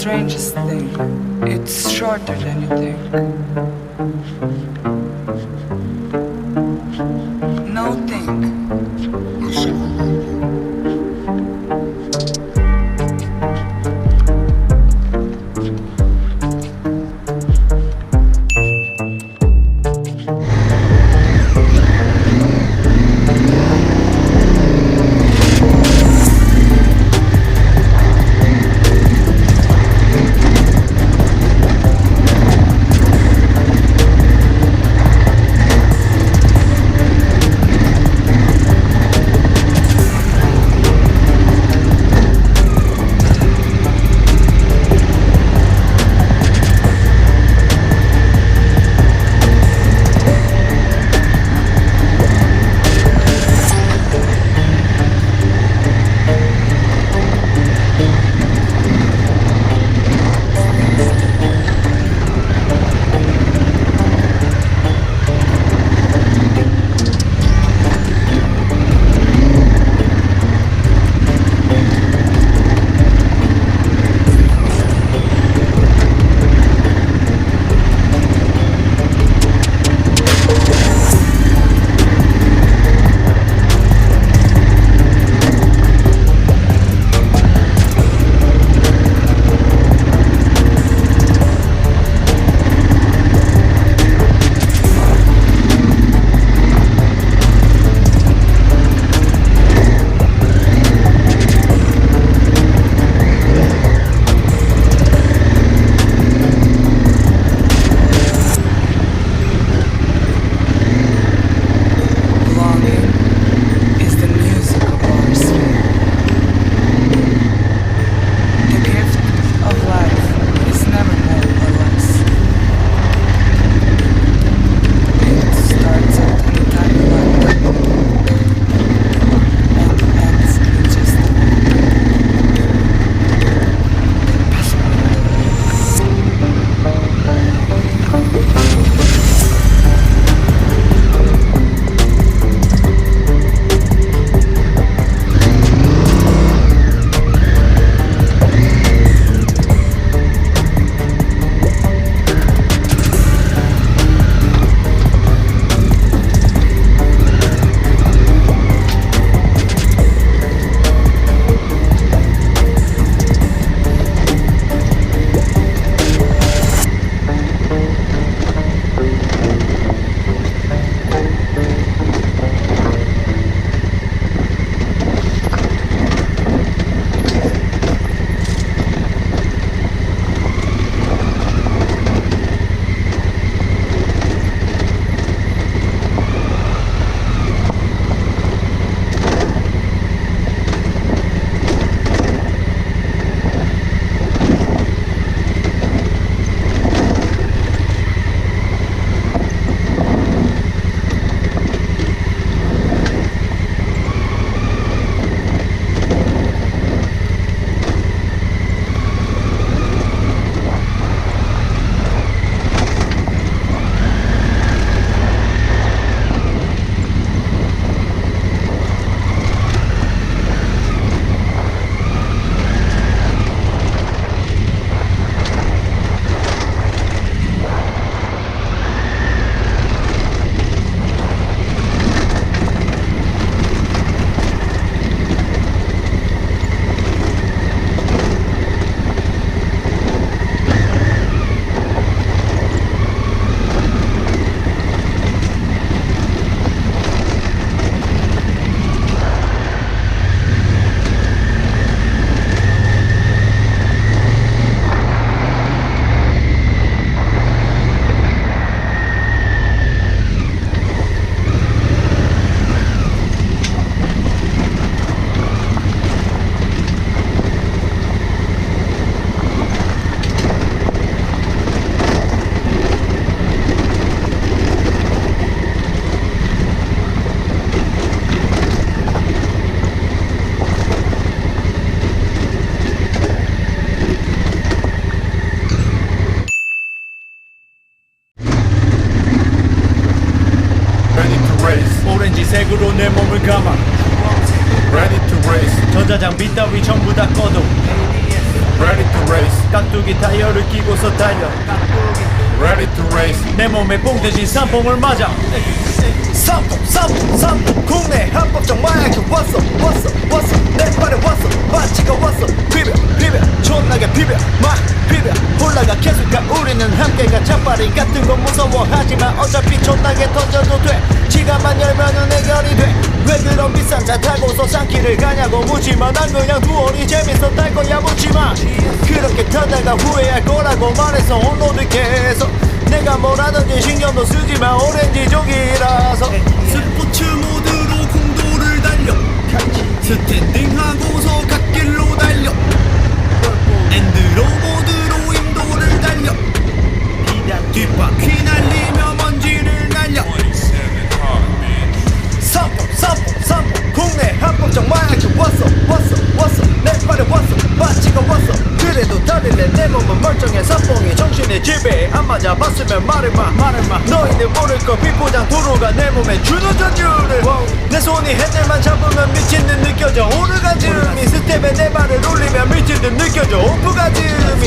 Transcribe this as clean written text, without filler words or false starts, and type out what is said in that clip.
strangest thing. It's shorter than you think. No think. 오렌지색으로 내 몸을 감아 Ready to race 전자장비 따위 전부 다 꺼도 Ready to race. 깍두기 타이어를 끼고서 달려. Ready to race. 내 몸에 뽕 대신 산봉을 맞아. 삼봉 국내 합법적 마약이 왔어 내 발에 왔어 마치가 왔어 비벼 존나게 비벼 막 비벼 올라가 계속가 우리는 함께가 자빠리 같은 건 무서워하지만 어차피 존나게 던져도 돼 지갑만 열면은 해결이 돼 왜 그런 비싼 차 타고서 산길을 가냐고 묻지마 난 그냥 두어리 재밌어 탈 거야 묻지마 그렇게 타다가 후회할 거라고 말해서 온로드 계속 내가 뭐라든지 신경도 쓰지만 오렌지족이라서 스포츠 모드로 공도를 달려 스탠딩하고서 갓길로 달려 엔드로 모드로 인도를 달려 뒷바퀴 날리며 먼지를 날려 삼봉 국내 합법적 마약이 왔어 내 발에 왔어 마치가 왔어 그래도 달릴래 내 몸은 멀쩡해 삼봉이 정신에 지배해 안 맞아 봤으면 말해봐 너희들 모를 거 빗보장 도로가 내 몸에 주는 전율을 내 손이 핸들만 잡으면 미친 듯 느껴져 오르가즘이 스텝에 내 발을 올리면 미친 듯 느껴져 오프가즘이